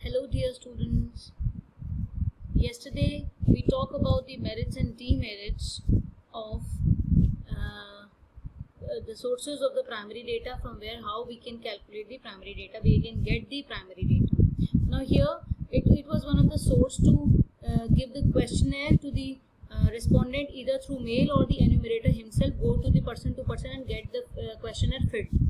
Hello dear students. Yesterday we talked about the merits and demerits of the sources of the primary data, from where how we can calculate the primary data, we can get the primary data. Now here it was one of the source to give the questionnaire to the respondent either through mail or the enumerator himself go to the person and get the questionnaire filled.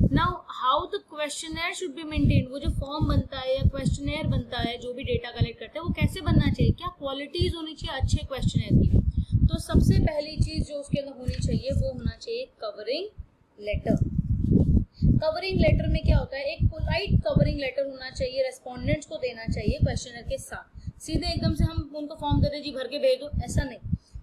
Now how the questionnaire should be maintained, वो जो form बनता है या questionnaire बनता है, जो भी data collect करते हैं वो कैसे बनना चाहिए, क्या क्वालिटीज होनी चाहिए अच्छे क्वेश्चनेयर की। तो सबसे पहली चीज जो उसके अंदर होनी चाहिए वो होना चाहिए कवरिंग लेटर। कवरिंग लेटर में क्या होता है, एक पोलाइट कवरिंग लेटर होना चाहिए, रेस्पोंडेंट्स को देना चाहिए क्वेश्चनर के साथ। सीधे एकदम से हम उनको फॉर्म दे दें जी भर के भेज दो, ऐसा नहीं,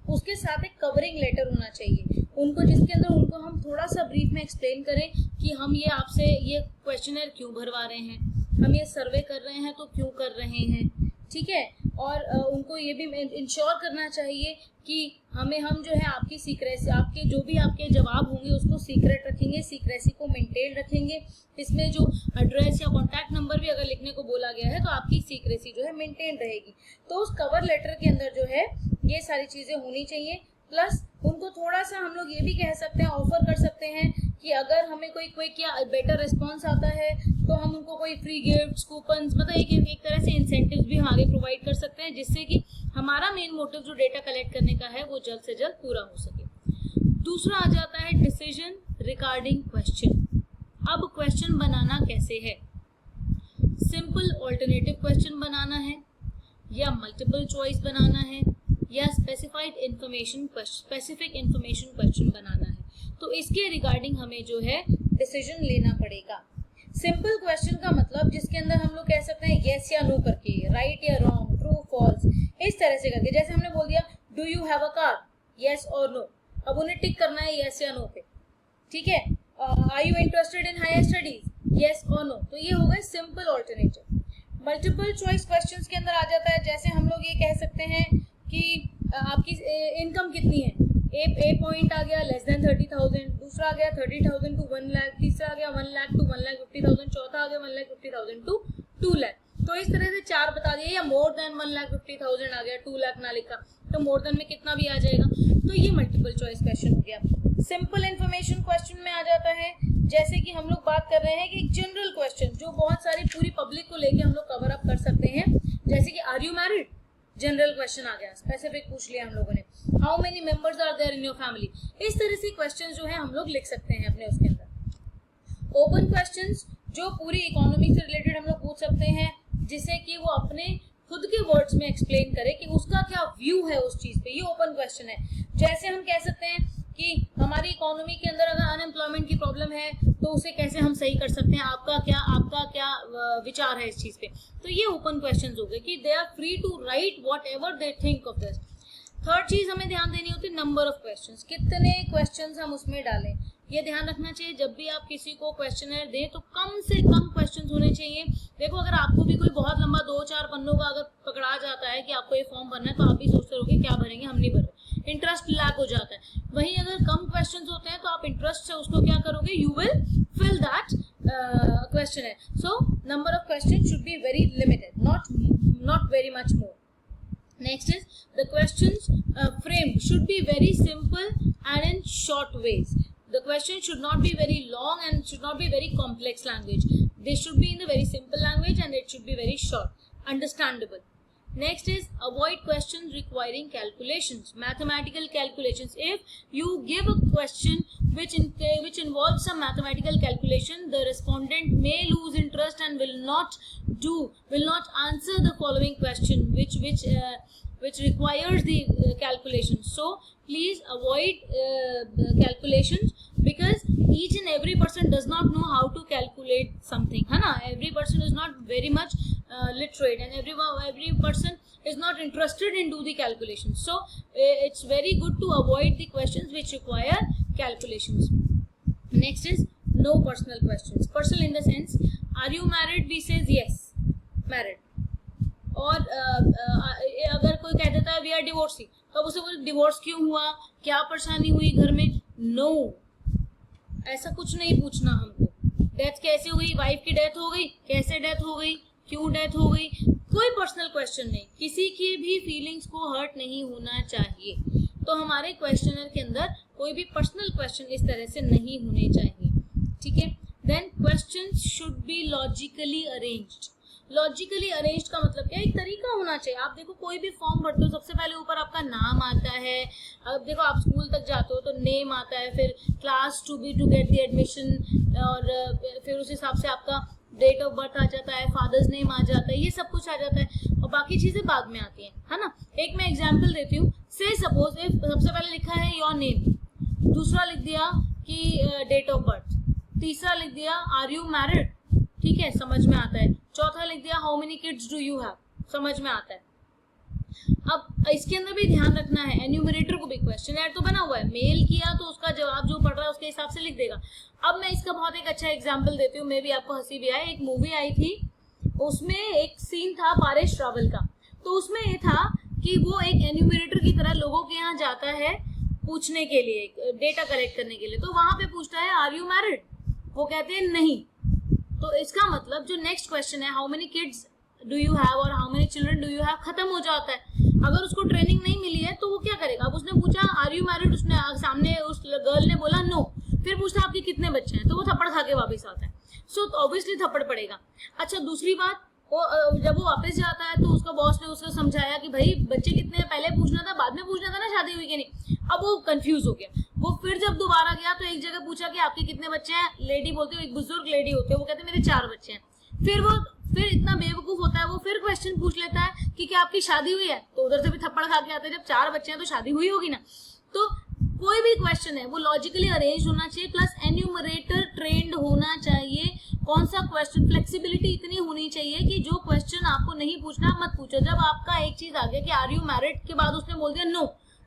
उसके साथ एक कवरिंग लेटर होना चाहिए उनको, जिसके अंदर उनको हम थोड़ा सा ब्रीफ में एक्सप्लेन करें कि हम ये आपसे ये क्वेश्चनर क्यों भरवा रहे हैं, हम ये सर्वे कर रहे हैं तो क्यों कर रहे हैं, ठीक है। और उनको ये भी इंश्योर करना चाहिए कि हम जो है आपकी सीक्रेसी, आपके जो भी आपके जवाब होंगे उसको सीक्रेट रखेंगे, सीक्रेसी को मेंटेन रखेंगे। इसमें जो एड्रेस या कॉन्टैक्ट नंबर भी अगर लिखने को बोला गया है तो आपकी सीक्रेसी जो है मेंटेन रहेगी। तो उस कवर लेटर के अंदर जो है ये सारी चीजें होनी चाहिए। प्लस उनको थोड़ा सा हम लोग ये भी कह सकते हैं, ऑफर कर सकते हैं कि अगर हमें कोई क्या बेटर रिस्पॉन्स आता है तो हम उनको कोई फ्री गिफ्ट्स, कूपन्स, मतलब एक तरह से इंसेंटिव्स भी हम आगे प्रोवाइड कर सकते हैं, जिससे कि हमारा मेन मोटिव जो डेटा कलेक्ट करने का है वो जल्द से जल्द पूरा हो सके। दूसरा आ जाता है डिसीजन रिगार्डिंग क्वेश्चन। अब क्वेश्चन बनाना कैसे है, सिंपल ऑल्टरनेटिव क्वेश्चन बनाना है या मल्टीपल चॉइस बनाना है या स्पेसिफिक इंफॉर्मेशन क्वेश्चन बनाना है, तो इसके रिगार्डिंग हमें जो है डिसीजन लेना पड़ेगा। सिंपल क्वेश्चन का मतलब जिसके अंदर हम लोग कह सकते हैं यस या नो करके, राइट या रॉन्ग, ट्रू फॉल्स, इस तरह से करके। जैसे हमने बोल दिया do you have a car, yes और नो, अब उन्हें टिक करना है यस या नो पे, ठीक है। Are you interested in higher studies, yes और नो, तो ये हो गए simple alternative. Multiple choice questions के अंदर आ जाता है, जैसे हम लोग ये कह सकते हैं कि आपकी इनकम कितनी है, ए पॉइंट आ गया लेस देन 30,000, दूसरा आ गया 30,000 टू 1 लाख, तीसरा आ गया 1 लाख टू 1,50,000, चौथा आ गया 1,50,000 टू 2 लाख। तो इस तरह से चार बता दिए, या मोर देन 1,50,000 आ गया, 2 लाख ना लिखा तो मोर देन में कितना भी आ जाएगा। तो ये मल्टीपल चॉइस क्वेश्चन हो गया। सिंपल इंफॉर्मेशन क्वेश्चन में आ जाता है, जैसे कि हम लोग बात कर रहे हैं कि जनरल क्वेश्चन जो बहुत सारी पूरी पब्लिक को लेके हम लोग कवर अप कर सकते हैं, जैसे कि are you married, general question आ गया, स्पेसिफिक पूछ लिया हम लोगों ने, how many members are there in your family, इस तरह से क्वेश्चन जो है हम लोग लिख सकते हैं अपने उसके अंदर। ओपन क्वेश्चंस जो पूरी इकोनॉमी से रिलेटेड हम लोग पूछ सकते हैं, जिससे कि वो अपने खुद के वर्ड्स में एक्सप्लेन करे कि उसका क्या व्यू है उस चीज पे, ये ओपन क्वेश्चन है। जैसे हम कह सकते हैं कि हमारी इकोनॉमी के अंदर अगर अनएम्प्लॉयमेंट की प्रॉब्लम है तो उसे कैसे हम सही कर सकते हैं, आपका क्या विचार है इस चीज पे। तो ये ओपन क्वेश्चंस हो गए कि they are free to write whatever they think of this. Third चीज हमें ध्यान देनी होती है नंबर ऑफ क्वेश्चंस, कितने क्वेश्चंस हम उसमें डालें, ये ध्यान रखना चाहिए। जब भी आप किसी को क्वेश्चनर दें तो कम से कम क्वेश्चंस होने चाहिए। देखो अगर आपको भी कोई बहुत लंबा 2-4 पन्नों का अगर पकड़ा जाता है कि आपको ये फॉर्म भरना है तो आप भी सोचते रहोगे क्या भरेंगे, हम नहीं भर रहे, इंटरेस्ट लैक हो जाता है। वहीं अगर कम क्वेश्चंस होते हैं तो आप इंटरेस्ट से उसको क्या करोगे, you will fill that questionnaire. So number of question should be very limited, not very much more. Next is the questions framed should be very simple and in short ways. The question should not be very long and should not be very complex language. They should be in the very simple language and it should be very short, understandable. Next is avoid questions requiring calculations, mathematical calculations. If you give a question which involves some mathematical calculation, the respondent may lose interest and will not answer the following question which requires the calculation. So please avoid calculations, because each and every person does not know how to calculate something, है ना। Every person is not very much literate and every person is not interested in do the calculations. So it's very good to avoid the questions which require calculations. Next is no personal questions. Personal in the sense, are you married? We says yes, married. और अगर कोई कह देता है we are divorcee, तो अब उसे बोल डिवोर्स क्यों हुआ, क्या परेशानी हुई घर में, नो, ऐसा कुछ नहीं पूछना हमको। डेथ कैसे हुई, वाइफ की डेथ हो गई, कैसे डेथ हो गई, क्यों डेथ हो गई, कोई पर्सनल क्वेश्चन नहीं, किसी की भी फीलिंग्स को हर्ट नहीं होना चाहिए। तो हमारे क्वेश्चनर के अंदर कोई भी पर्सनल क्वेश्चन इस तरह से नहीं होने चाहिए, ठीक है। Then questions should be logically arranged. Logically arranged का मतलब क्या है, एक तरीका होना चाहिए। आप देखो कोई भी फॉर्म भरते हो सबसे पहले ऊपर आपका नाम आता है, अब देखो आप स्कूल तक जाते हो तो नेम आता है, फिर class to get the admission, और फिर उस हिसाब से आपका डेट ऑफ बर्थ आ जाता है, फादर्स नेम आ जाता है, ये सब कुछ आ जाता है, और बाकी चीजें बाद में आती हैं, है ना। एक मैं एग्जांपल देती हूँ, से सपोज सबसे पहले लिखा है योर नेम, दूसरा लिख दिया कि डेट ऑफ बर्थ, तीसरा लिख दिया आर यू मैरिड, ठीक है, समझ में आता है, चौथा लिख दिया how many kids do you have, समझ में आता है। अब इसके अंदर भी ध्यान रखना है, एन्यूमरेटर को भी क्वेश्चनर तो बना हुआ है, मेल किया तो उसका जवाब जो पढ़ रहा है उसके हिसाब से लिख देगा। अब मैं इसका बहुत एक अच्छा एग्जांपल देती हूँ, मे भी आपको हंसी भी आए। एक मूवी आई थी, उसमें एक सीन था पारेश रावल का, तो उसमें ये था कि वो एक एन्यूमरेटर की तरह लोगों के यहाँ जाता है पूछने के लिए, डेटा कलेक्ट करने के लिए, तो वहां पे पूछता है आर यू मैरिड, वो कहते हैं नहीं, तो इसका मतलब जो नेक्स्ट क्वेश्चन है how many kids do you have और how many children do you have खत्म हो जाता है। अगर उसको ट्रेनिंग नहीं मिली है तो वो क्या करेगा, अब उसने पूछा आर यू मैरिड, उसने सामने उस गर्ल ने बोला नो, फिर पूछता आपके कितने बच्चे हैं, तो वो थप्पड़ खा के वापस आता है, सो ऑब्वियसली थप्पड़ पड़ेगा। अच्छा दूसरी बात, जब वो वापस जाता है तो उसका बॉस ने उसको समझाया कि भाई बच्चे कितने हैं, पहले पूछना था, बाद में पूछना था ना शादी हुई कि नहीं। अब वो कंफ्यूज हो गया, वो फिर जब दोबारा गया तो एक जगह पूछा कि आपके कितने बच्चे हैं, लेडी बोलती है, एक बुजुर्ग लेडी होती है, वो कहते हैं मेरे 4 बच्चे हैं। फिर इतना बेवकूफ होता है वो, फिर क्वेश्चन पूछ लेता है कि क्या आपकी शादी हुई है, तो उधर से भी थप्पड़ खा के आते हैं, जब 4 बच्चे हैं तो शादी हुई होगी ना। तो कोई भी क्वेश्चन है वो लॉजिकली अरेंज होना चाहिए, प्लस एन्यूमरेटर ट्रेंड होना चाहिए। कौन सा क्वेश्चन, फ्लेक्सिबिलिटी इतनी होनी चाहिए कि जो क्वेश्चन आपको नहीं पूछना मत पूछो। जब आपका एक चीज आ गया कि आर यू मैरिड के बाद उसने बोल दिया नो,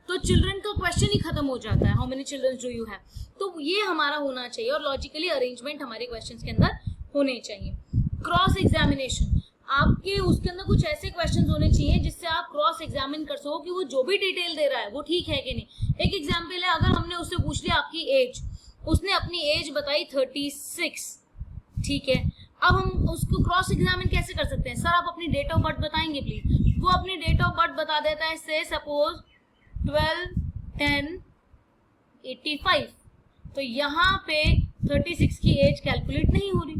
तो चिल्ड्रन का क्वेश्चन ही खत्म हो जाता है, how many children do you have. तो ये हमारा होना चाहिए, और लॉजिकली अरेंजमेंट हमारे क्वेश्चंस के अंदर होने चाहिए। क्रॉस एग्जामिनेशन, आपके उसके अंदर कुछ ऐसे क्वेश्चंस होने चाहिए जिससे आप क्रॉस एग्जामिन कर सको कि वो जो भी डिटेल दे रहा है वो ठीक है कि नहीं। एक एग्जाम्पल है, अगर हमने उससे पूछ लिया आपकी एज, उसने अपनी एज बताई 36, ठीक है, अब हम उसको क्रॉस एग्जामिन कैसे कर सकते हैं, सर आप अपनी डेट ऑफ बर्थ बताएंगे प्लीज, वो अपनी डेट ऑफ बर्थ बता देता है, से सपोज 12/10/85, तो यहाँ पे 36 की एज कैलकुलेट नहीं हो रही,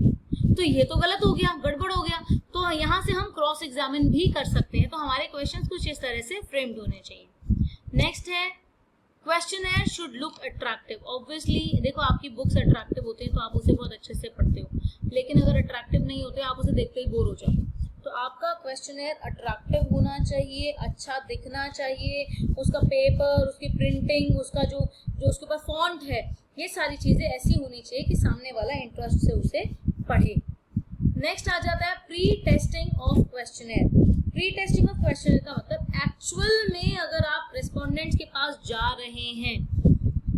तो ये तो गलत हो गया, गड़बड़ हो गया। तो यहाँ से हम क्रॉस एग्जामिन भी कर सकते हैं। तो हमारे क्वेश्चंस कुछ इस तरह से फ्रेम्ड होने चाहिए। नेक्स्ट है questionnaire should look attractive. Obviously देखो आपकी बुक्स अट्रैक्टिव होते हैं तो आप उसे बहुत अच्छे से पढ़ते हो, लेकिन अगर अट्रैक्टिव नहीं होते आप उसे देखते ही बोर हो जाते हो। तो आपका क्वेश्चनर अट्रैक्टिव होना चाहिए, अच्छा दिखना चाहिए, उसका पेपर, उसकी प्रिंटिंग, उसका जो उसके पास फॉन्ट है, ये सारी चीजें ऐसी होनी चाहिए कि सामने वाला इंटरेस्ट से उसे पढ़े। नेक्स्ट आ जाता है pre testing of questionnaire. Pre testing of questionnaire का मतलब एक्चुअल में अगर आप रेस्पोंडेंट्स के पास जा रहे हैं,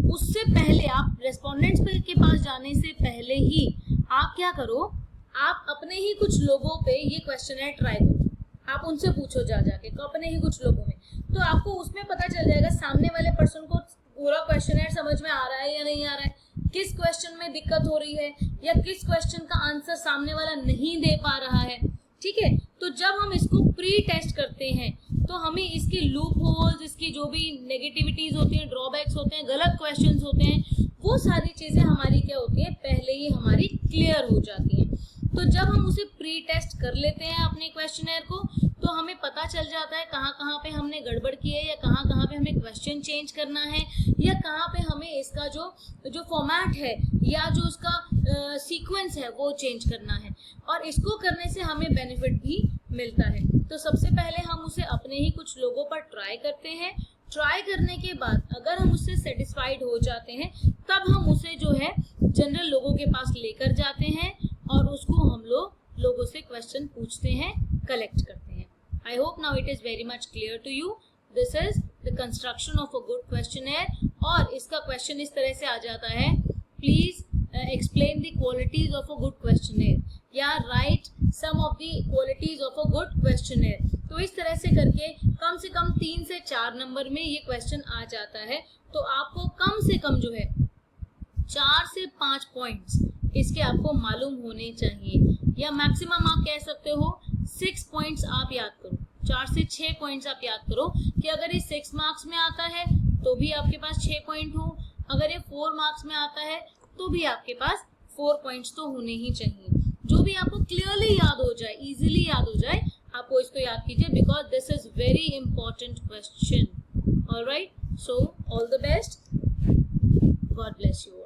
उससे पहले आप रेस्पोंडेंट्स के पास जाने से पहले ही आप क्या करो, आप अपने ही कुछ लोगों पे ये क्वेश्चनर ट्राई करो, आप उनसे पूछो जाके तो अपने ही कुछ लोगों में, तो आपको उसमें पता चल जाएगा सामने वाले पर्सन को पूरा क्वेश्चनर समझ में आ रहा है या नहीं आ रहा है, किस क्वेश्चन में दिक्कत हो रही है या किस क्वेश्चन का आंसर सामने वाला नहीं दे पा रहा है, ठीक है। तो जब हम इसको प्री टेस्ट करते हैं तो हमें इसके लूप होल्स, इसकी जो भी नेगेटिविटीज होती हैं, ड्रॉबैक्स होते हैं, गलत क्वेश्चंस होते हैं, वो सारी चीजें हमारी क्या होती है, पहले ही हमारी क्लियर हो जाती हैं। तो जब हम उसे प्री टेस्ट कर लेते हैं अपने क्वेश्चनर को, तो हमें पता चल जाता है कहाँ कहाँ पे हमने गड़बड़ की है, या कहाँ कहाँ पे हमें क्वेश्चन चेंज करना है, या कहाँ पे हमें इसका जो फॉर्मेट है या जो उसका सीक्वेंस है वो चेंज करना है, और इसको करने से हमें बेनिफिट भी मिलता है। तो सबसे पहले हम उसे अपने ही कुछ लोगों पर ट्राई करते हैं, ट्राई करने के बाद अगर हम उससे सेटिस्फाइड हो जाते हैं तब हम उसे जो है जनरल लोगों के पास लेकर जाते हैं और उसको हम लोगों से क्वेश्चन पूछते हैं, कलेक्ट करते हैं। I hope now it is very much clear to you. This is the construction of a good questionnaire. और इसका क्वेश्चन इस तरह से आ जाता है, please explain the qualities of a good questionnaire या write some of the qualities of a good questionnaire। तो इस तरह से करके कम से कम 3 से 4 नंबर में ये क्वेश्चन आ जाता है। तो आपको कम से कम जो है 4 से 5 पॉइंट्स इसके आपको मालूम होने चाहिए, या मैक्सिमम आप कह सकते हो पॉइंट्स आप याद करो, 4 से 6 पॉइंट्स आप याद करो कि अगर ये 6 मार्क्स में आता है तो भी आपके पास 6 पॉइंट हो, अगर ये 4 मार्क्स में आता है तो भी आपके पास 4 पॉइंट्स तो होने ही चाहिए। जो भी आपको क्लियरली याद हो जाए, इजीली याद हो जाए, आप वो इसको याद कीजिए, because this is very important question. Alright, so all the best, God bless you.